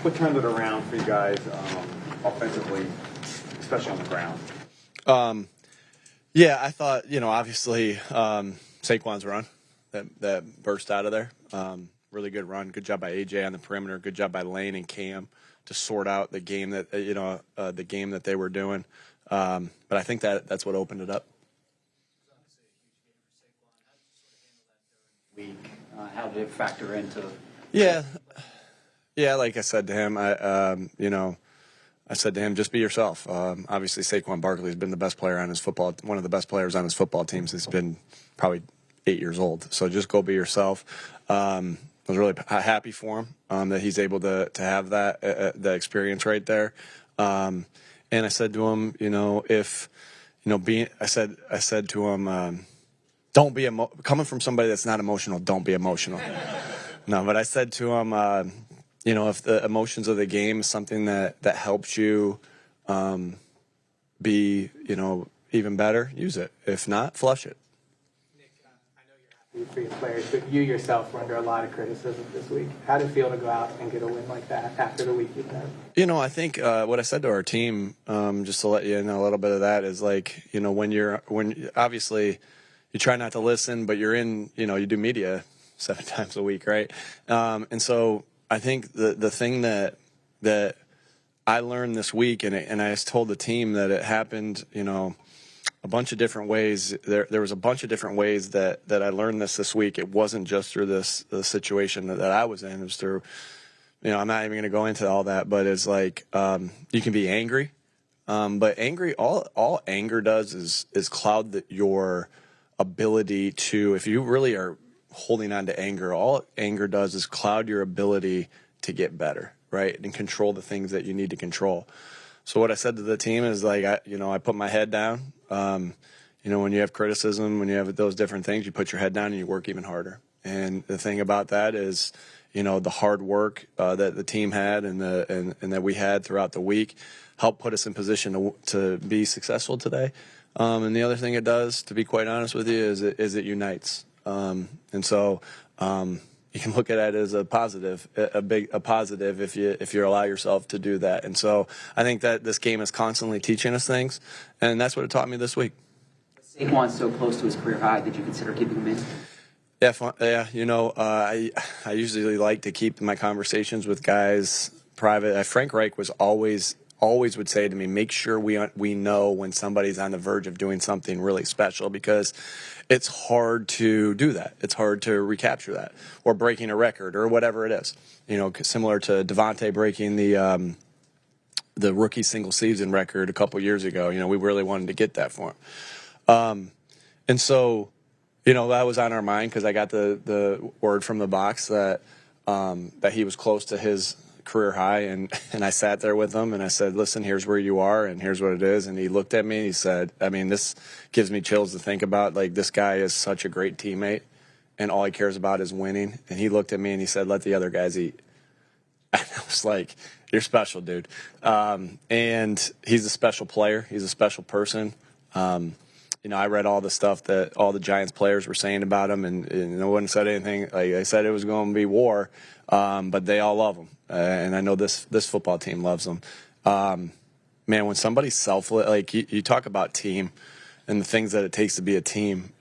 What turned it around for you guys offensively, especially on the ground? Yeah, I thought, obviously Saquon's run that burst out of there. Really good run. Good job by AJ on the perimeter. Good job by Lane and Cam to sort out the game that the game that they were doing. But I think that's what opened it up. Week, how did it factor into? Yeah. Like I said to him, I said to him, just be yourself. Obviously, Saquon Barkley has been the best player on one of the best players on his football team since he's been probably 8 years old. So just go be yourself. I was really happy for him that he's able to have that experience right there. And I said to him, I said to him, don't be coming from somebody that's not emotional. Don't be emotional. No, but I said to him, if the emotions of the game is something that helps you be, even better, use it. If not, flush it. Nick, I know you're happy for your players, but you yourself were under a lot of criticism this week. How did it feel to go out and get a win like that after the week you've had? I think what I said to our team, just to let you know a little bit of that, is like, when obviously you try not to listen, but you're in, you do media 7 times a week, right? And so I think the thing that I learned this week, and I told the team that it happened, a bunch of different ways. There was a bunch of different ways that I learned this week. It wasn't just through the situation that I was in. It was through, I'm not even going to go into all that, but it's like you can be angry, but angry. All anger does is cloud your ability to, if you really are holding on to anger, all anger does is cloud your ability to get better, right, and control the things that you need to control. So what I said to the team is like, I put my head down. When you have criticism, when you have those different things, you put your head down and you work even harder. And the thing about that is, the hard work that the team had and that we had throughout the week helped put us in position to be successful today. And the other thing it does, to be quite honest with you, is it unites. And so you can look at it as a positive, a positive if you allow yourself to do that. And so I think that this game is constantly teaching us things, and that's what it taught me this week. Saquon's so close to his career high. Did you consider keeping him in? Yeah. I usually like to keep my conversations with guys private. Frank Reich was always would say to me, make sure we know when somebody's on the verge of doing something really special, because it's hard to do that. It's hard to recapture that, or breaking a record, or whatever it is. Similar to Devontae breaking the rookie single season record a couple years ago. We really wanted to get that for him. And so, that was on our mind, because I got the word from the box that he was close to his career high, and I sat there with him and I said, listen, here's where you are and here's what it is. And he looked at me and he said, this gives me chills to think about. Like, this guy is such a great teammate and all he cares about is winning. And he looked at me and he said, let the other guys eat. And I was like, you're special, dude. And he's a special player. He's a special person. I read all the stuff that all the Giants players were saying about him, and no one said anything. Like, I said, it was going to be war, but they all love him. And I know this football team loves him. Man, when somebody's selfless, like you talk about team and the things that it takes to be a team,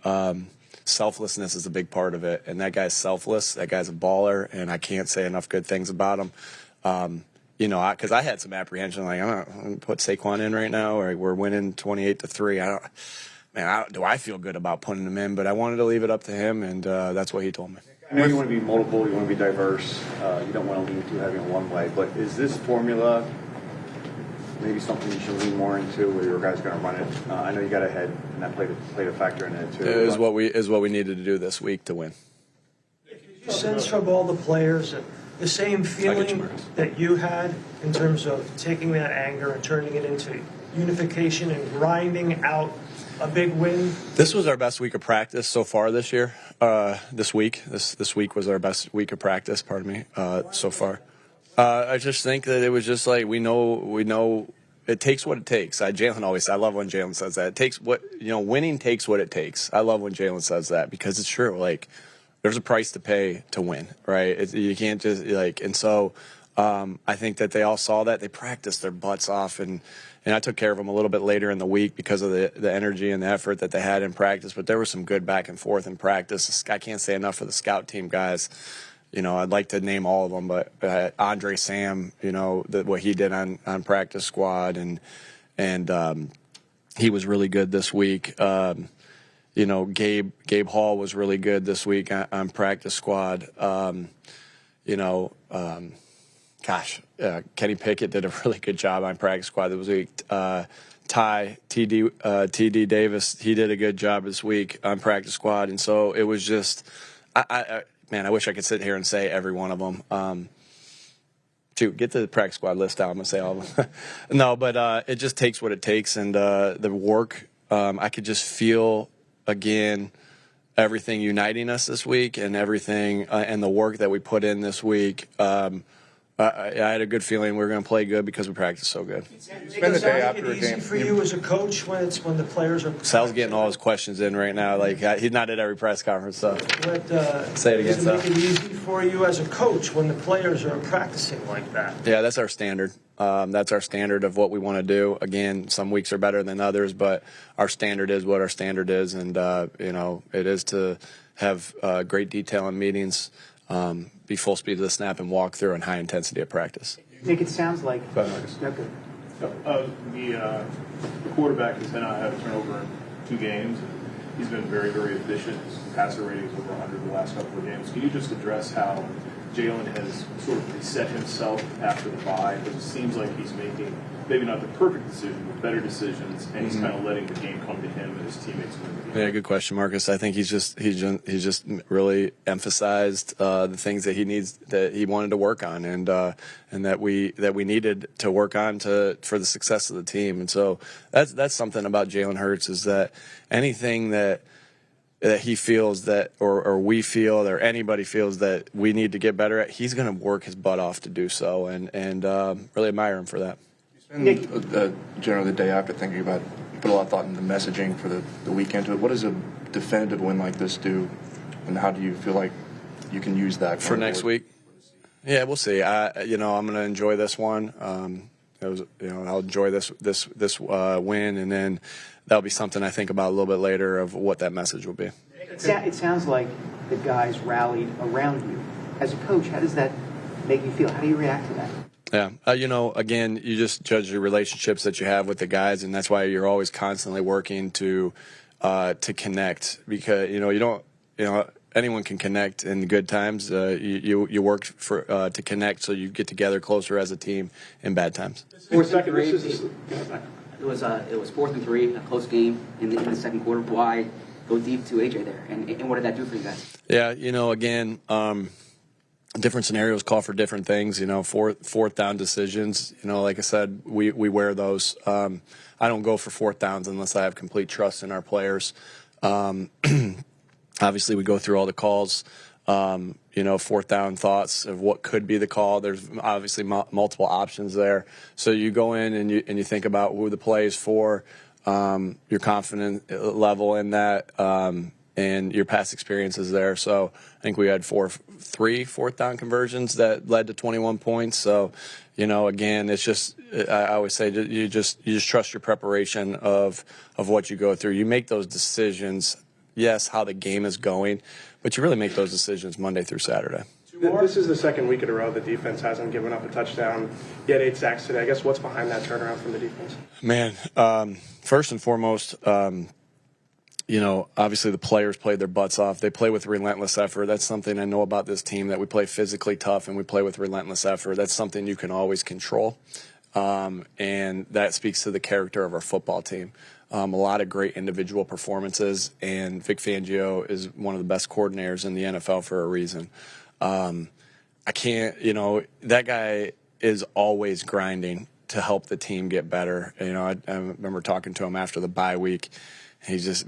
selflessness is a big part of it. And that guy's selfless. That guy's a baller, and I can't say enough good things about him. Because I had some apprehension, like, I'm going to put Saquon in right now, or we're winning 28-3. Do I feel good about putting him in? But I wanted to leave it up to him, and that's what he told me. I know you want to be multiple, you want to be diverse, you don't want to lean too heavy on one way, but is this formula maybe something you should lean more into, where your guys are going to run it? I know you got ahead, and that played a factor in it too. It is what we needed to do this week to win. Did you sense from all the players the same feeling that you had in terms of taking that anger and turning it into unification and grinding out a big win? This was our best week of practice so far this year. This week was our best week of practice. So far. I just think that it was just like we know it takes what it takes. Jalen always. I love when Jalen says that. It takes winning takes what it takes. I love when Jalen says that, because it's true. Like, there's a price to pay to win, right? You can't just and so I think that they all saw that. They practiced their butts off, and I took care of them a little bit later in the week because of the energy and the effort that they had in practice. But there was some good back and forth in practice. I can't say enough for the scout team guys. I'd like to name all of them, but Andre Sam, what he did on practice squad, and he was really good this week. Gabe Hall was really good this week on practice squad. Kenny Pickett did a really good job on practice squad this week. TD Davis, he did a good job this week on practice squad. And so it was just, I wish I could sit here and say every one of them. Get the practice squad list out. I'm going to say all of them. No, but it just takes what it takes. And the work, I could just feel, again, everything uniting us this week and everything and the work that we put in this week. I had a good feeling we were going to play good because we practiced so good. Spend the day after a game. For you as a coach when the players are. Sal's getting all his questions in right now. Like he's not at every press conference. So say it again, Sal. Does it make it easy for you as a coach when the players are practicing like that? Yeah, that's our standard. That's our standard of what we want to do. Again, some weeks are better than others, but our standard is what our standard is, and it is to have great detail in meetings. Be full speed to the snap and walk through and high intensity at practice. Nick, it sounds like. Go ahead, Marcus. The quarterback has not had a turnover in 2 games. He's been very, very efficient. His passer rating is over 100 the last couple of games. Can you just address how Jalen has sort of reset himself after the bye? Because it seems like he's making maybe not the perfect decision, but better decisions, and he's kind of letting the game come to him and his teammates win the game. Yeah, good question, Marcus. I think he's just really emphasized the things that he wanted to work on, and that we needed to work on for the success of the team. And so that's something about Jalen Hurts, is that anything that he feels that, or we feel, or anybody feels that we need to get better at, he's going to work his butt off to do so, and really admire him for that. Generally the day after thinking about, you put a lot of thought into messaging for the weekend to it. What does a definitive win like this do, and how do you feel like you can use that for next week? Yeah, we'll see. I'm going to enjoy this one. I'll enjoy this win, and then that'll be something I think about a little bit later of what that message will be. It sounds like the guys rallied around you. As a coach, how does that make you feel? How do you react to that? Yeah. Again, you just judge the relationships that you have with the guys, and that's why you're always constantly working to connect, because, anyone can connect in good times. You work to connect so you get together closer as a team in bad times. It was 4th and 3, a close game in the second quarter. Why go deep to AJ there? And what did that do for you guys? Yeah, again, different scenarios call for different things. Fourth down decisions. Like I said, we wear those. I don't go for 4th downs unless I have complete trust in our players. Obviously, we go through all the calls. 4th down thoughts of what could be the call. There's obviously multiple options there. So you go in and you think about who the play is for, your confidence level in that, and your past experiences there. So I think we had 3 4th down conversions that led to 21 points. So, again, it's just, I always say you just trust your preparation of what you go through. You make those decisions, yes, how the game is going, but you really make those decisions Monday through Saturday. This is the second week in a row the defense hasn't given up a touchdown. You had 8 sacks today. I guess what's behind that turnaround from the defense? Man, first and foremost, obviously the players played their butts off. They play with relentless effort. That's something I know about this team, that we play physically tough and we play with relentless effort. That's something you can always control. And that speaks to the character of our football team. A lot of great individual performances, and Vic Fangio is one of the best coordinators in the NFL for a reason. That guy is always grinding to help the team get better. I remember talking to him after the bye week. He just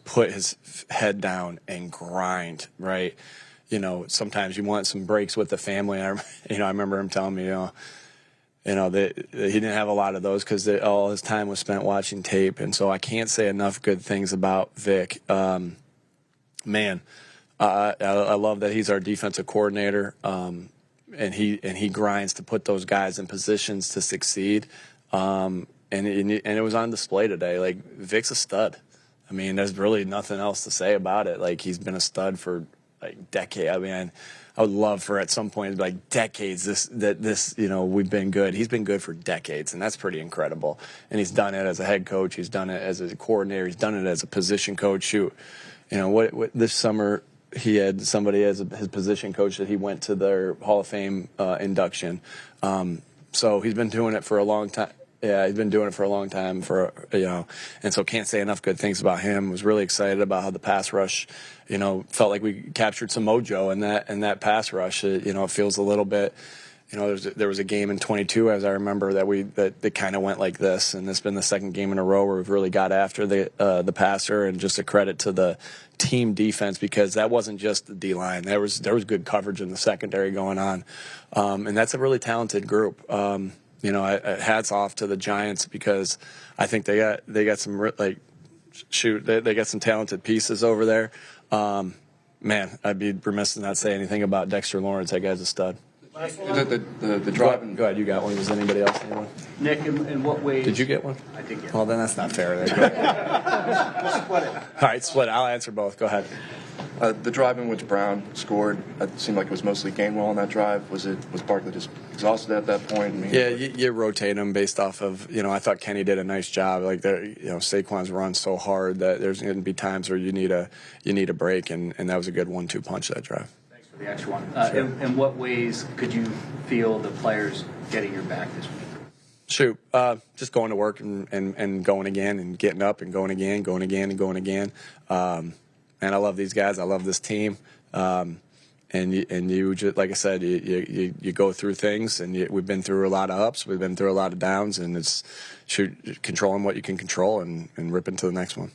put his head down and grind, right? Sometimes you want some breaks with the family. I remember him telling me, that he didn't have a lot of those because all his time was spent watching tape. And so I can't say enough good things about Vic. I love that he's our defensive coordinator. and he grinds to put those guys in positions to succeed. And it was on display today. Like, Vic's a stud. I mean, there's really nothing else to say about it. Like, he's been a stud for like decades. I mean, I would love for at some point like decades this we've been good. He's been good for decades, and that's pretty incredible. And he's done it as a head coach. He's done it as a coordinator. He's done it as a position coach. Shoot, what this summer he had somebody as his position coach that he went to their Hall of Fame induction. So he's been doing it for a long time. Yeah, he's been doing it for a long time, and so can't say enough good things about him. Was really excited about how the pass rush, felt like we captured some mojo in that pass rush. It feels a little bit, there was a game in 22, as I remember, that kind of went like this, and it's been the second game in a row where we've really got after the passer, and just a credit to the team defense, because that wasn't just the D-line. There was good coverage in the secondary going on, and that's a really talented group. Hats off to the Giants, because I think they got some they got some talented pieces over there. Man, I'd be remiss to not say anything about Dexter Lawrence. That guy's a stud. The driving. Go ahead, you got one. Does anybody else need one? Nick, in what ways? Did you get one? I did get Well, then that's not fair. We'll split it. All right, split it. I'll answer both. Go ahead. The drive in which Brown scored, it seemed like it was mostly Gainwell on that drive. Was Barkley just exhausted at that point? I mean, yeah, you rotate them based off of, I thought Kenny did a nice job. Like, Saquon's run so hard that there's going to be times where you need a break, and that was a good 1-2 punch, that drive. Thanks for the extra one. In what ways could you feel the players getting your back this week? Shoot, just going to work and going again, and getting up and going again and going again. And I love these guys. I love this team. And you just, like I said, you go through things, and we've been through a lot of ups, we've been through a lot of downs, and it's controlling what you can control and rip into the next one.